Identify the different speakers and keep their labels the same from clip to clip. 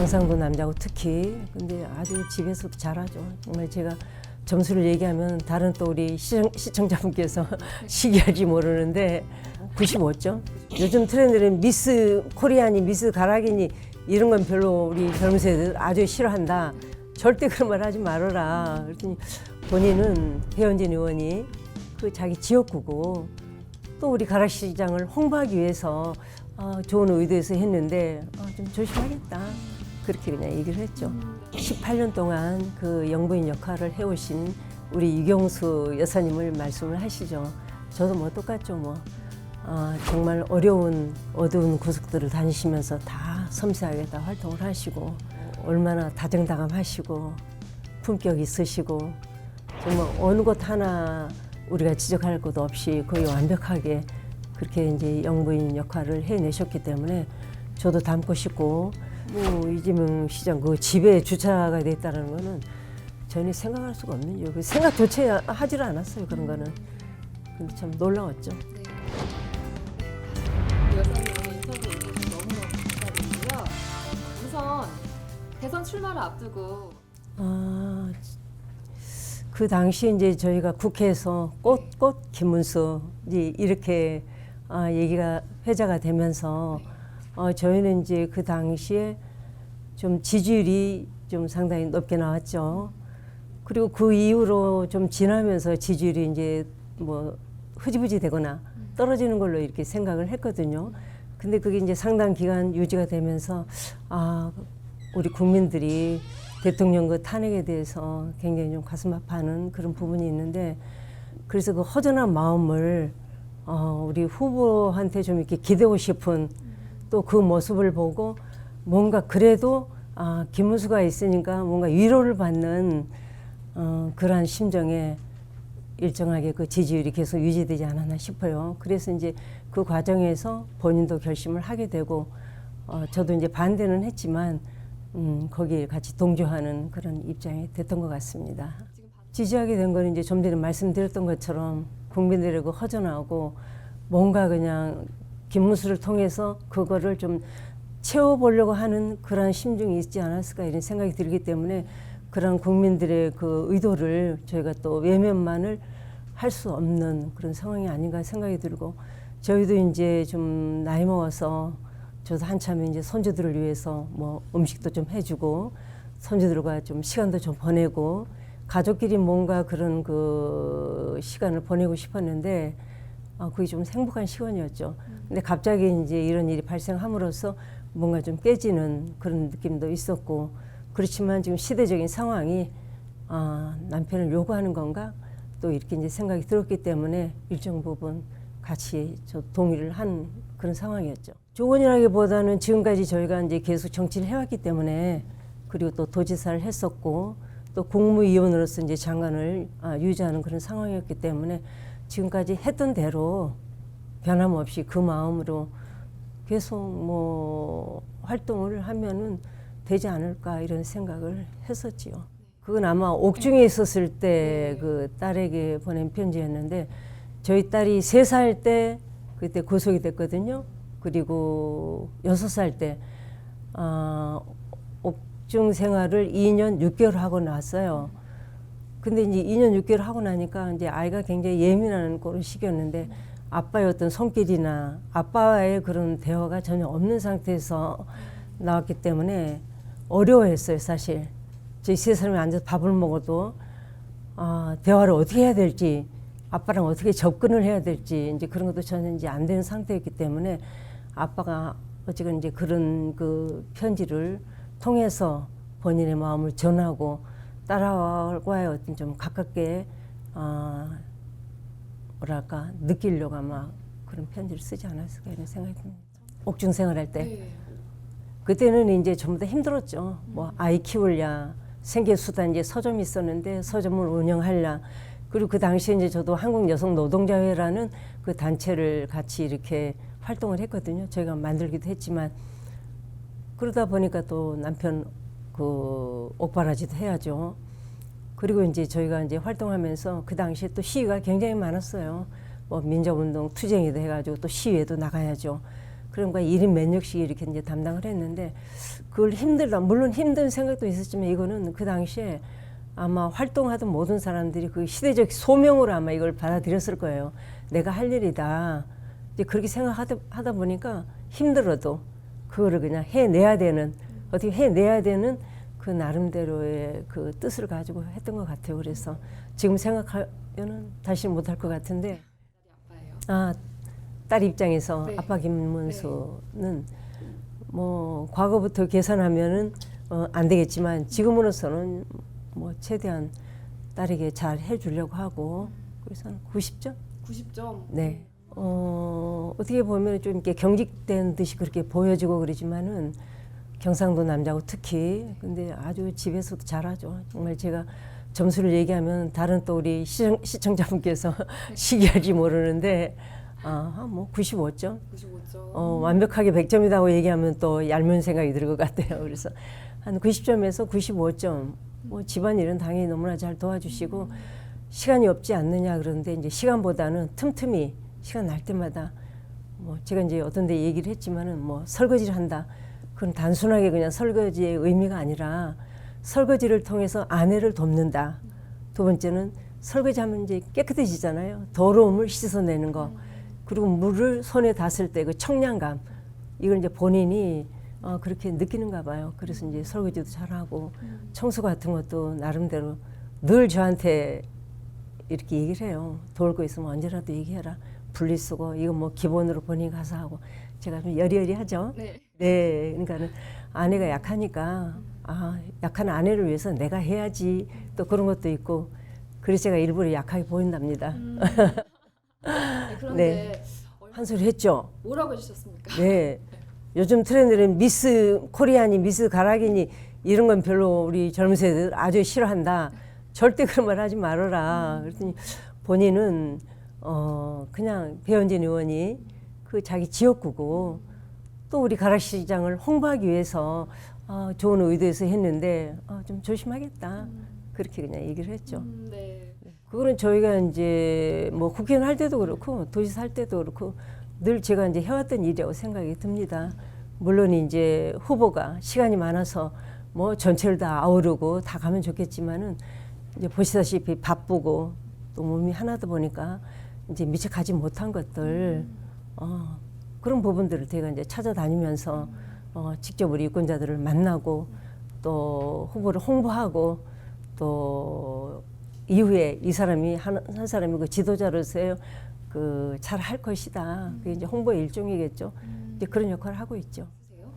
Speaker 1: 경상도 남자고 특히 근데 아주 집에서도 잘하죠. 정말 제가 점수를 얘기하면 다른 또 우리 시청자분께서 시기할지 모르는데 95점. 요즘 트렌드는 미스 코리아니 미스 가락이니 이런 건 별로 우리 젊은 세대들 아주 싫어한다. 절대 그런 말 하지 말아라. 그랬더니 본인은 배현진 의원이 그 자기 지역구고 또 우리 가락시장을 홍보하기 위해서 좋은 의도에서 했는데 좀 조심하겠다. 그렇게 그냥 얘기를 했죠. 18년 동안 그 영부인 역할을 해오신 우리 유경수 여사님을 말씀을 하시죠. 저도 뭐 똑같죠. 뭐 정말 어려운 어두운 구석들을 다니시면서 다 섬세하게 다 활동을 하시고 얼마나 다정다감하시고 품격 있으시고 정말 어느 것 하나 우리가 지적할 것도 없이 거의 완벽하게 그렇게 이제 영부인 역할을 해내셨기 때문에 저도 닮고 싶고 뭐 이재명 시장 그 집에 주차가 됐다는 거는 전혀 생각할 수가 없는 일이고 생각조차 하질 않았어요. 그런 거는. 근데 참 놀라웠죠.
Speaker 2: 여사님 오늘 인터뷰 해주셔서 너무너무 감사드리고요. 우선 대선 출마를 앞두고
Speaker 1: 그 당시 이제 저희가 국회에서 꽃 김문수 이렇게 얘기가 회자가 되면서 저희는 이제 그 당시에 좀 지지율이 좀 상당히 높게 나왔죠. 그리고 그 이후로 좀 지나면서 지지율이 이제 뭐 흐지부지 되거나 떨어지는 걸로 이렇게 생각을 했거든요. 근데 그게 이제 상당 기간 유지가 되면서 우리 국민들이 대통령 그 탄핵에 대해서 굉장히 좀 가슴 아파하는 그런 부분이 있는데 그래서 그 허전한 마음을 우리 후보한테 좀 이렇게 기대고 싶은 또 그 모습을 보고 뭔가 그래도 김문수가 있으니까 뭔가 위로를 받는 그러한 심정에 일정하게 그 지지율이 계속 유지되지 않았나 싶어요. 그래서 이제 그 과정에서 본인도 결심을 하게 되고 저도 이제 반대는 했지만 거기에 같이 동조하는 그런 입장이 됐던 것 같습니다. 지지하게 된 거는 이제 좀 전에 말씀드렸던 것처럼 국민들의 그 허전하고 뭔가 그냥 김문수를 통해서 그거를 좀 채워보려고 하는 그런 심중이 있지 않았을까 이런 생각이 들기 때문에 그런 국민들의 그 의도를 저희가 또 외면만을 할 수 없는 그런 상황이 아닌가 생각이 들고 저희도 이제 좀 나이 먹어서 저도 한참 이제 손주들을 위해서 뭐 음식도 좀 해주고 손주들과 좀 시간도 좀 보내고 가족끼리 뭔가 그런 그 시간을 보내고 싶었는데 그게 좀 행복한 시간이었죠. 근데 갑자기 이제 이런 일이 발생함으로써 뭔가 좀 깨지는 그런 느낌도 있었고 그렇지만 지금 시대적인 상황이 남편을 요구하는 건가 또 이렇게 이제 생각이 들었기 때문에 일정 부분 같이 저 동의를 한 그런 상황이었죠. 조언이라기보다는 지금까지 저희가 이제 계속 정치를 해왔기 때문에 그리고 또 도지사를 했었고 또 국무위원으로서 이제 장관을 유지하는 그런 상황이었기 때문에 지금까지 했던 대로 변함없이 그 마음으로 계속 뭐 활동을 하면은 되지 않을까 이런 생각을 했었지요. 그건 아마 옥중에 있었을 때 그 딸에게 보낸 편지였는데 저희 딸이 3살 때 그때 구속이 됐거든요. 그리고 6살 때 옥중 생활을 2년 6개월 하고 나왔어요. 근데 이제 2년 6개월 하고 나니까 이제 아이가 굉장히 예민한 그런 시기였는데 아빠의 어떤 손길이나 아빠와의 그런 대화가 전혀 없는 상태에서 나왔기 때문에 어려워했어요, 사실. 저희 3사람이 앉아서 밥을 먹어도 대화를 어떻게 해야 될지 아빠랑 어떻게 접근을 해야 될지 이제 그런 것도 전혀 이제 안 되는 상태였기 때문에 아빠가 어쨌든 이제 그런 그 편지를 통해서 본인의 마음을 전하고 딸하고의 어떤 좀 가깝게 뭐랄까 느끼려고 아마 그런 편지를 쓰지 않았을까 이런 생각이 듭니다. 옥중 생활할 때 그때는 이제 전부 다 힘들었죠. 뭐 아이 키울랴 생계수단 이제 서점이 있었는데 서점을 운영하려 그리고 그 당시에 이제 저도 한국여성노동자회라는 그 단체를 같이 이렇게 활동을 했거든요. 저희가 만들기도 했지만 그러다 보니까 또 남편 그 옥바라지도 해야죠. 그리고 이제 저희가 이제 활동하면서 그 당시에 또 시위가 굉장히 많았어요. 뭐 민족운동 투쟁이도 해가지고 또 시위에도 나가야죠. 그런 거 1인 몇 역씩 이렇게 이제 담당을 했는데 그걸 물론 힘든 생각도 있었지만 이거는 그 당시에 아마 활동하던 모든 사람들이 그 시대적 소명으로 아마 이걸 받아들였을 거예요. 내가 할 일이다. 이제 그렇게 생각하다 보니까 힘들어도 그거를 그냥 해내야 되는, 어떻게 해내야 되는 그 나름대로의 그 뜻을 가지고 했던 것 같아요. 그래서 지금 생각하면은 다시 못할 것 같은데,
Speaker 2: 아빠예요.
Speaker 1: 딸 입장에서
Speaker 2: 네.
Speaker 1: 아빠 김문수는 뭐 과거부터 계산하면은 안 되겠지만 지금으로서는 뭐 최대한 딸에게 잘 해주려고 하고 그래서 한 90점?
Speaker 2: 90점.
Speaker 1: 네. 어떻게 보면 좀 이렇게 경직된 듯이 그렇게 보여지고 그러지만은 경상도 남자고 특히 근데 아주 집에서도 잘하죠. 정말 제가 점수를 얘기하면 다른 또 우리 시청자분께서 시기할지 모르는데 뭐 95점?
Speaker 2: 95점.
Speaker 1: 완벽하게 100점이라고 얘기하면 또 얄미운 생각이 들 것 같아요. 그래서 한 90점에서 95점. 뭐 집안일은 당연히 너무나 잘 도와주시고 시간이 없지 않느냐 그러는데 이제 시간보다는 틈틈이 시간 날 때마다 뭐 제가 이제 어떤 데 얘기를 했지만은 뭐 설거지를 한다. 그건 단순하게 그냥 설거지의 의미가 아니라 설거지를 통해서 아내를 돕는다. 두 번째는 설거지하면 이제 깨끗해지잖아요. 더러움을 씻어내는 거. 그리고 물을 손에 닿았을 때 그 청량감. 이걸 이제 본인이 그렇게 느끼는가 봐요. 그래서 이제 설거지도 잘하고 청소 같은 것도 나름대로 늘 저한테 이렇게 얘기를 해요. 도울 거 있으면 언제라도 얘기해라. 분리수거 이거 뭐 기본으로 본인이 가서 하고 제가 좀 여리여리하죠.
Speaker 2: 네.
Speaker 1: 네, 그러니까는 아내가 약하니까 약한 아내를 위해서 내가 해야지 또 그런 것도 있고 그래서 제가 일부러 약하게 보인답니다.
Speaker 2: 네, 그런데
Speaker 1: 한 소리 했죠.
Speaker 2: 뭐라고 해주셨습니까?
Speaker 1: 네, 요즘 트렌드는 미스 코리아니 미스 가락이니 이런 건 별로 우리 젊은 세대들 아주 싫어한다. 절대 그런 말 하지 말아라. 그랬더니 본인은 그냥 배현진 의원이 그 자기 지역구고 또 우리 가락시장을 홍보하기 위해서 좋은 의도에서 했는데 좀 조심하겠다. 그렇게 그냥 얘기를 했죠.
Speaker 2: 네.
Speaker 1: 그거는 저희가 이제 뭐 국회의원 할 때도 그렇고 도지사 할 때도 그렇고 늘 제가 이제 해왔던 일이라고 생각이 듭니다. 물론 이제 후보가 시간이 많아서 뭐 전체를 다 아우르고 다 가면 좋겠지만은 이제 보시다시피 바쁘고 또 몸이 하나다 보니까 이제 미처 가지 못한 것들 그런 부분들을 제가 이제 찾아다니면서 직접 우리 유권자들을 만나고 또 후보를 홍보하고 또 이후에 이 사람이 한 사람이 그 지도자로서의 그 잘 할 것이다. 그게 이제 홍보의 일종이겠죠. 이제 그런 역할을 하고 있죠.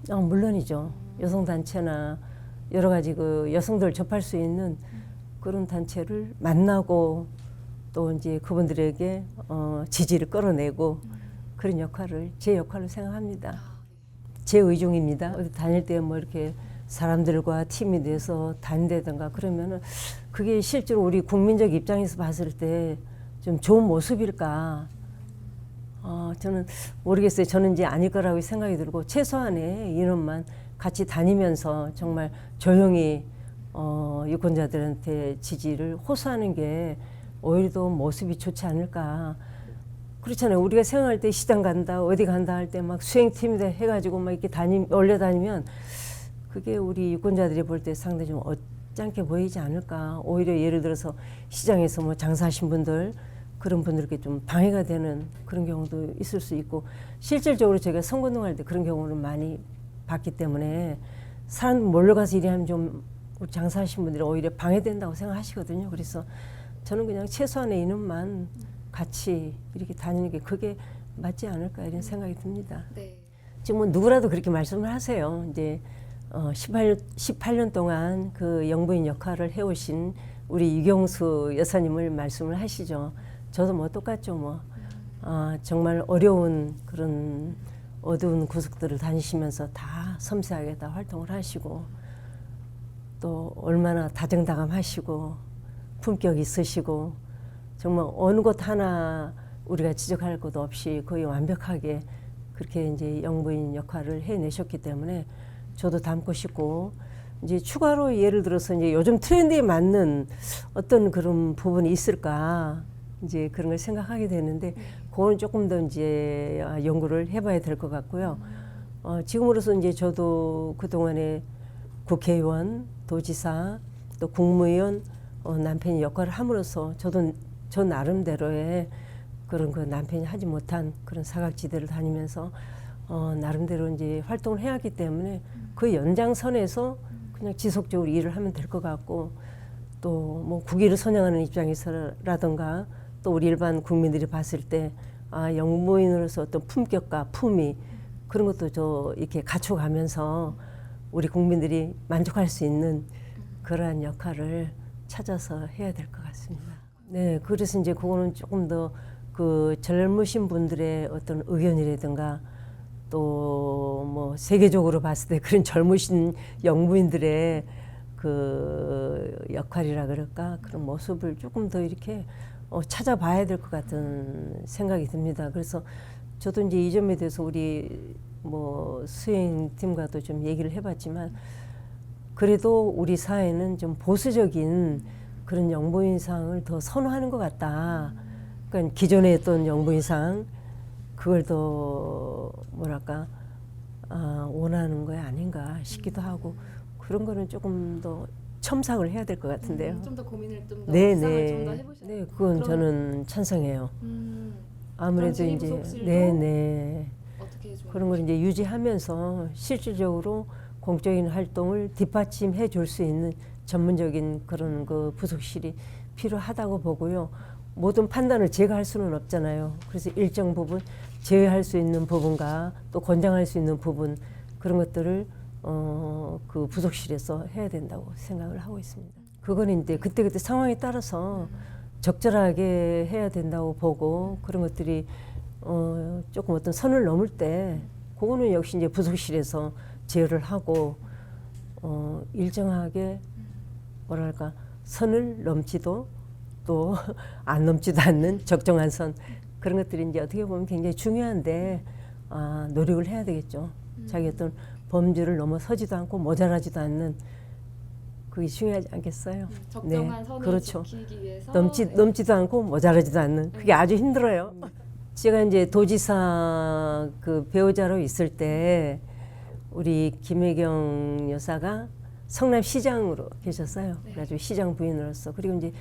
Speaker 1: 물론이죠. 여성 단체나 여러 가지 그 여성들 접할 수 있는 그런 단체를 만나고 또 이제 그분들에게 지지를 끌어내고 그런 역할을 제 역할로 생각합니다. 제 의중입니다. 어디 다닐 때 뭐 이렇게 사람들과 팀이 돼서 다닌다든가 그러면은 그게 실제로 우리 국민적 입장에서 봤을 때 좀 좋은 모습일까? 저는 모르겠어요. 저는 이제 아닐 거라고 생각이 들고 최소한의 인원만 같이 다니면서 정말 조용히 유권자들한테 지지를 호소하는 게 오히려 더 모습이 좋지 않을까. 그렇잖아요. 우리가 생각할 때 시장 간다, 어디 간다 할 때 막 수행팀이다 해가지고 막 이렇게 올려다니면 그게 우리 유권자들이 볼 때 상당히 좀 어짱게 보이지 않을까. 오히려 예를 들어서 시장에서 뭐 장사하신 분들 그런 분들께 좀 방해가 되는 그런 경우도 있을 수 있고 실질적으로 제가 선거운동할 때 그런 경우를 많이 봤기 때문에 사람 몰려가서 일하면 좀 우리 장사하신 분들이 오히려 방해된다고 생각하시거든요. 그래서 저는 그냥 최소한의 인원만 같이 이렇게 다니는 게 그게 맞지 않을까 이런 생각이 듭니다.
Speaker 2: 네.
Speaker 1: 지금 뭐 누구라도 그렇게 말씀을 하세요. 이제 18년 동안 그 영부인 역할을 해오신 우리 유경수 여사님을 말씀을 하시죠. 저도 뭐 똑같죠. 뭐 정말 어려운 그런 어두운 구석들을 다니시면서 다 섬세하게 다 활동을 하시고 또 얼마나 다정다감하시고 품격 있으시고 정말 어느 것 하나 우리가 지적할 것도 없이 거의 완벽하게 그렇게 이제 영부인 역할을 해내셨기 때문에 저도 닮고 싶고 이제 추가로 예를 들어서 이제 요즘 트렌드에 맞는 어떤 그런 부분이 있을까 이제 그런 걸 생각하게 되는데 그건 조금 더 이제 연구를 해봐야 될 것 같고요. 지금으로서 이제 저도 그 동안에 국회의원, 도지사, 또 국무위원 남편이 역할을 함으로써 저 나름대로의 그런 그 남편이 하지 못한 그런 사각지대를 다니면서 나름대로 이제 활동을 해왔기 때문에 그 연장선에서 그냥 지속적으로 일을 하면 될 것 같고 또 뭐 국위를 선양하는 입장에서라든가 또 우리 일반 국민들이 봤을 때 영부인으로서 어떤 품격과 품위 그런 것도 저 이렇게 갖춰가면서 우리 국민들이 만족할 수 있는 그러한 역할을 찾아서 해야 될 것 같습니다. 네, 그래서 이제 그거는 조금 더 그 젊으신 분들의 어떤 의견이라든가 또 뭐 세계적으로 봤을 때 그런 젊으신 영부인들의 그 역할이라 그럴까 그런 모습을 조금 더 이렇게 찾아봐야 될 것 같은 생각이 듭니다. 그래서 저도 이제 이 점에 대해서 우리 뭐 수행팀과도 좀 얘기를 해봤지만 그래도 우리 사회는 좀 보수적인 그런 영부인상을 더 선호하는 것 같다. 그러니까 기존에 했던 영부인상 그걸 더 뭐랄까 원하는 거 아닌가 싶기도 하고 그런 거는 조금 더 첨삭을 해야 될 것 같은데요.
Speaker 2: 좀 더 고민을 좀 더
Speaker 1: 네,
Speaker 2: 구상을
Speaker 1: 네.
Speaker 2: 좀 더 해보셔야
Speaker 1: 네, 그건 저는 찬성해요. 아무래도
Speaker 2: 그럼
Speaker 1: 이제
Speaker 2: 제2부속실도
Speaker 1: 네네
Speaker 2: 어떻게 좀
Speaker 1: 그런 걸 이제 유지하면서 실질적으로 공적인 활동을 뒷받침해 줄 수 있는 전문적인 그런 그 부속실이 필요하다고 보고요. 모든 판단을 제가 할 수는 없잖아요. 그래서 일정 부분 제외할 수 있는 부분과 또 권장할 수 있는 부분 그런 것들을 그 부속실에서 해야 된다고 생각을 하고 있습니다. 그거는 이제 그때그때 상황에 따라서 적절하게 해야 된다고 보고 그런 것들이 조금 어떤 선을 넘을 때 그거는 역시 이제 부속실에서 제어를 하고 일정하게 뭐랄까 선을 넘지도 또 안 넘지도 않는 적정한 선 그런 것들이 이제 어떻게 보면 굉장히 중요한데 노력을 해야 되겠죠. 자기 어떤 범주를 넘어서지도 않고 모자라지도 않는 그게 중요하지 않겠어요?
Speaker 2: 적정한 선을
Speaker 1: 그렇죠.
Speaker 2: 지키기 위해서
Speaker 1: 넘지도 않고 모자라지도 않는 그게 아주 힘들어요. 제가 이제 도지사 그 배우자로 있을 때 우리 김혜경 여사가 성남시장으로 계셨어요. 그래가지고 시장 부인으로서 그리고 이제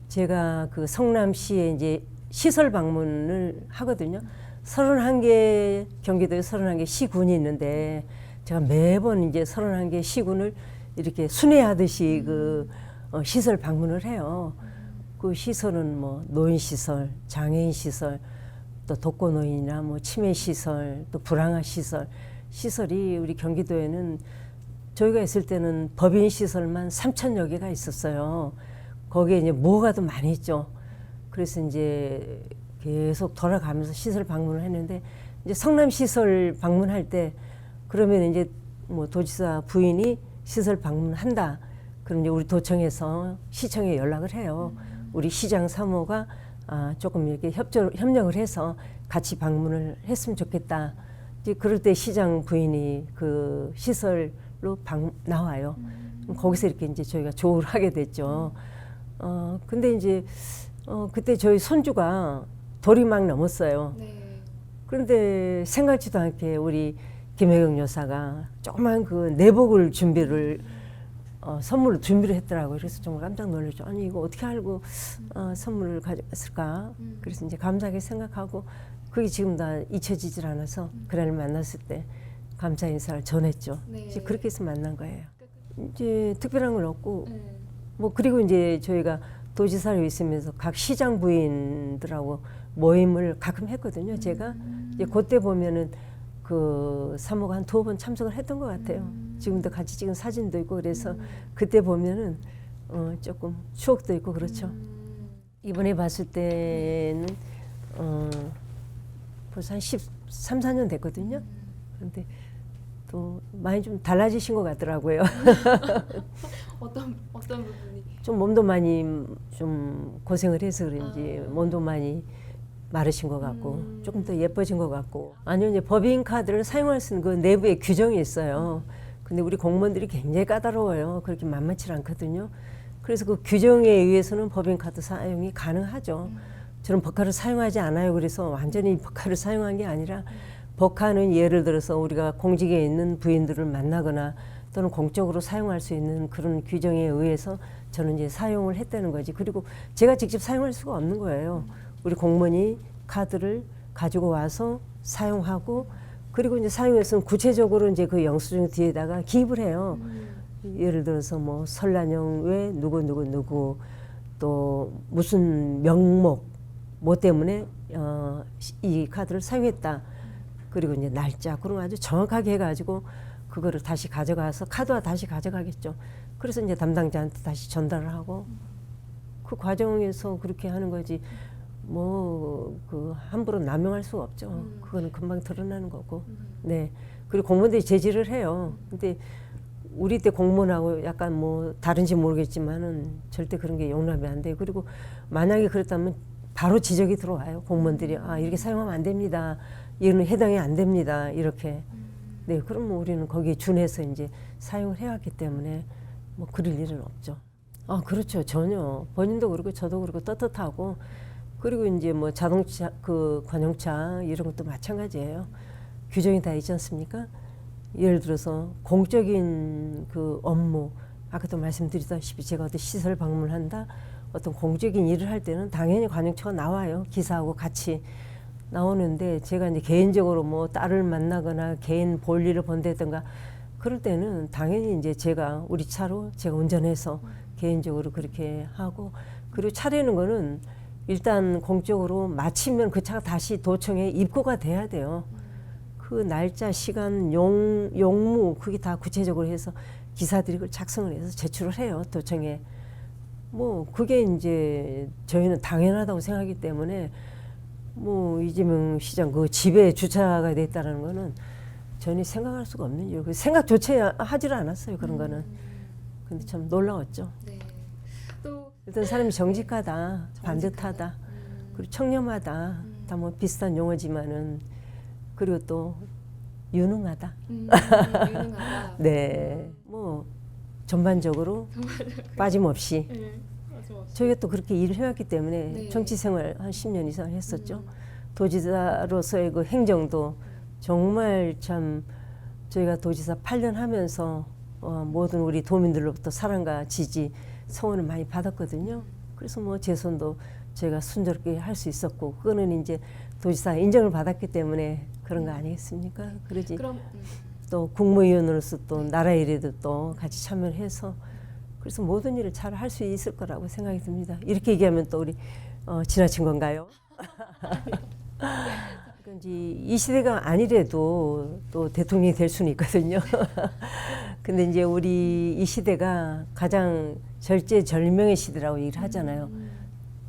Speaker 1: 제가 그 성남시에 이제 시설 방문을 하거든요. 31개 경기도에 31개 시군이 있는데 제가 매번 이제 31개 시군을 이렇게 순회하듯이 그 시설 방문을 해요. 그 시설은 뭐 노인 시설, 장애인 시설, 또 독거노인이나 뭐 치매 시설, 또 불황아 시설 시설이 우리 경기도에는 저희가 있을 때는 법인 시설만 3,000여 개가 있었어요. 거기에 이제 뭐가 더 많이 있죠. 그래서 이제 계속 돌아가면서 시설 방문을 했는데 이제 성남 시설 방문할 때 그러면 이제 뭐 도지사 부인이 시설 방문한다. 그럼 이제 우리 도청에서 시청에 연락을 해요. 우리 시장 사모가 조금 이렇게 협력을 해서 같이 방문을 했으면 좋겠다. 이제 그럴 때 시장 부인이 그 시설로 나와요. 거기서 이렇게 이제 저희가 조우를 하게 됐죠. 근데 이제 그때 저희 손주가 돌이 막 넘었어요.
Speaker 2: 네.
Speaker 1: 그런데 생각지도 않게 우리 김혜경 여사가 조그만 그 내복을 준비를 선물을 준비를 했더라고요. 그래서 정말 깜짝 놀랐죠. 아니 이거 어떻게 알고 선물을 가져왔을까? 그래서 이제 감사하게 생각하고 그게 지금 다 잊혀지질 않아서 그날을 만났을 때 감사 인사를 전했죠.
Speaker 2: 네.
Speaker 1: 이제 그렇게 해서 만난 거예요. 이제 특별한 건 없고
Speaker 2: 네.
Speaker 1: 뭐 그리고 이제 저희가 도지사로 있으면서 각 시장 부인들하고 모임을 가끔 했거든요. 제가 이제 그때 보면은 그 사모가 한 2번 참석을 했던 것 같아요. 지금도 같이 찍은 사진도 있고 그래서 그때 보면은 조금 추억도 있고 그렇죠. 이번에 봤을 때는 벌써 한 13, 14년 됐거든요. 그런데 또 많이 좀 달라지신 것 같더라고요.
Speaker 2: 어떤 부분이
Speaker 1: 좀 몸도 많이 좀 고생을 해서 그런지 몸도 많이 마르신 것 같고 조금 더 예뻐진 것 같고 아니요 이제 법인 카드를 사용할 수 있는 그 내부에 규정이 있어요. 근데 우리 공무원들이 굉장히 까다로워요. 그렇게 만만치 않거든요. 그래서 그 규정에 의해서는 법인 카드 사용이 가능하죠. 저는 버카를 사용하지 않아요. 그래서 완전히 버카를 사용한 게 아니라 버카는 예를 들어서 우리가 공직에 있는 부인들을 만나거나 또는 공적으로 사용할 수 있는 그런 규정에 의해서 저는 이제 사용을 했다는 거지. 그리고 제가 직접 사용할 수가 없는 거예요. 우리 공무원이 카드를 가지고 와서 사용하고 그리고 이제 사용해서 구체적으로 이제 그 영수증 뒤에다가 기입을 해요. 예를 들어서 뭐 설날령 누구 또 무슨 명목 뭐 때문에 이 카드를 사용했다. 그리고 이제 날짜 그런 거 아주 정확하게 해가지고 그거를 다시 가져가서 카드와 다시 가져가겠죠. 그래서 이제 담당자한테 다시 전달을 하고 그 과정에서 그렇게 하는 거지. 뭐 그 함부로 남용할 수가 없죠. 그거는 금방 드러나는 거고. 네. 그리고 공무원들이 제지를 해요. 근데 우리 때 공무원하고 약간 뭐 다른지 모르겠지만은 절대 그런 게 용납이 안 돼요. 그리고 만약에 그렇다면 바로 지적이 들어와요. 공무원들이 아 이렇게 사용하면 안 됩니다. 이거는 해당이 안 됩니다. 이렇게. 네, 그럼 뭐 우리는 거기에 준해서 이제 사용을 해왔기 때문에 뭐 그럴 일은 없죠. 아, 그렇죠. 전혀. 본인도 그렇고 저도 그렇고 떳떳하고 그리고 이제 뭐 자동차, 그 관용차 이런 것도 마찬가지예요. 규정이 다 있지 않습니까? 예를 들어서 공적인 그 업무, 아까도 말씀드렸다시피 제가 어떤 시설 방문한다, 어떤 공적인 일을 할 때는 당연히 관용차가 나와요. 기사하고 같이. 나오는데 제가 이제 개인적으로 뭐 딸을 만나거나 개인 볼일을 본다든가 그럴 때는 당연히 이제 제가 우리 차로 제가 운전해서 개인적으로 그렇게 하고 그리고 차라는 거는 일단 공적으로 마치면 그 차가 다시 도청에 입고가 돼야 돼요. 그 날짜, 시간, 용무 그게 다 구체적으로 해서 기사들이 그걸 작성을 해서 제출을 해요. 도청에. 뭐 그게 이제 저희는 당연하다고 생각하기 때문에 뭐 이재명 시장 그 집에 주차가 됐다는 거는 전혀 생각할 수가 없는 일이고 생각조차 하지를 않았어요. 그런 거는. 근데 참 놀라웠죠.
Speaker 2: 네. 또
Speaker 1: 일단 사람이 정직하다, 반듯하다, 그리고 청렴하다, 다 뭐 비슷한 용어지만은 그리고 또 유능하다.
Speaker 2: 유능하다.
Speaker 1: 네, 뭐 전반적으로 빠짐없이.
Speaker 2: 네. 맞아.
Speaker 1: 저희가 또 그렇게 일을 해왔기 때문에
Speaker 2: 네.
Speaker 1: 정치 생활 한 10년 이상 했었죠. 도지사로서의 그 행정도 정말 참 저희가 도지사 8년 하면서 모든 우리 도민들로부터 사랑과 지지, 성원을 많이 받았거든요. 그래서 뭐 재선도 저희가 순조롭게 할 수 있었고 그거는 이제 도지사 인정을 받았기 때문에 그런 거 아니겠습니까? 그러지.
Speaker 2: 그럼
Speaker 1: 또 국무위원으로서 또 나라 일에도 또 같이 참여를 해서 그래서 모든 일을 잘 할 수 있을 거라고 생각이 듭니다. 이렇게 얘기하면 또 우리 지나친 건가요? 그러니까 이 시대가 아니래도 또 대통령이 될 수는 있거든요. 근데 이제 우리 이 시대가 가장 절제절명의 시대라고 얘기를 하잖아요.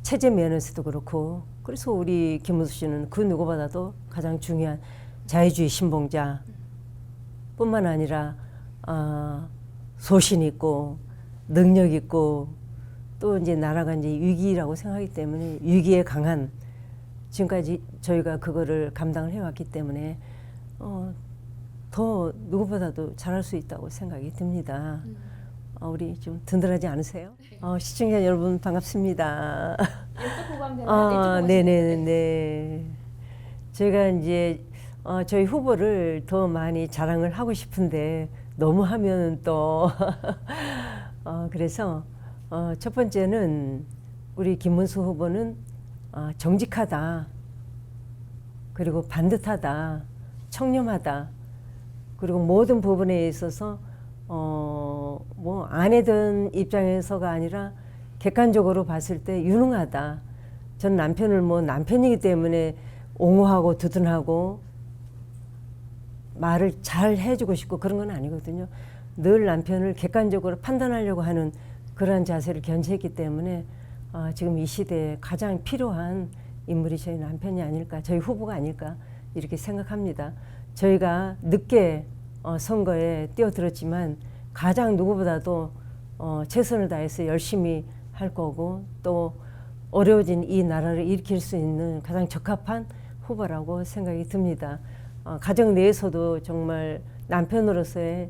Speaker 1: 체제 면에서도 그렇고 그래서 우리 김문수 씨는 그 누구보다도 가장 중요한 자유주의 신봉자 뿐만 아니라 소신 있고 능력 있고 또 이제 나라가 이제 위기라고 생각하기 때문에 위기에 강한 지금까지 저희가 그거를 감당을 해왔기 때문에 더 누구보다도 잘할 수 있다고 생각이 듭니다. 우리 좀 든든하지 않으세요? 시청자 여러분 반갑습니다.
Speaker 2: 일찍 호감되는
Speaker 1: 네네네. 제가 이제 저희 후보를 더 많이 자랑을 하고 싶은데 너무 하면 또 그래서 첫 번째는 우리 김문수 후보는 정직하다, 그리고 반듯하다, 청렴하다, 그리고 모든 부분에 있어서 뭐 아내든 입장에서가 아니라 객관적으로 봤을 때 유능하다. 전 남편을 뭐 남편이기 때문에 옹호하고 두둔하고 말을 잘 해주고 싶고 그런 건 아니거든요. 늘 남편을 객관적으로 판단하려고 하는 그러한 자세를 견지했기 때문에 지금 이 시대에 가장 필요한 인물이 저희 남편이 아닐까, 저희 후보가 아닐까 이렇게 생각합니다. 저희가 늦게 선거에 뛰어들었지만 가장 누구보다도 최선을 다해서 열심히 할 거고 또 어려워진 이 나라를 일으킬 수 있는 가장 적합한 후보라고 생각이 듭니다. 가정 내에서도 정말 남편으로서의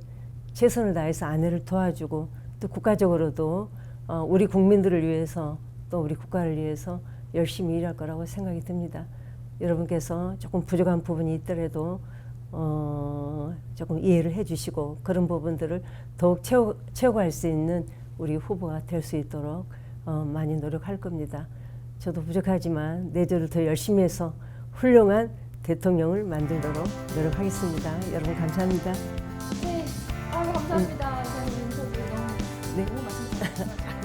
Speaker 1: 최선을 다해서 아내를 도와주고 또 국가적으로도 우리 국민들을 위해서 또 우리 국가를 위해서 열심히 일할 거라고 생각이 듭니다. 여러분께서 조금 부족한 부분이 있더라도 조금 이해를 해주시고 그런 부분들을 더욱 채워갈 수 있는 우리 후보가 될 수 있도록 많이 노력할 겁니다. 저도 부족하지만 내조를 더 열심히 해서 훌륭한 대통령을 만들도록 노력하겠습니다. 여러분 감사합니다.
Speaker 2: 네, 아유 감사합니다. 저는 인터뷰 너무
Speaker 1: 네.
Speaker 2: 너무 맛있었어요.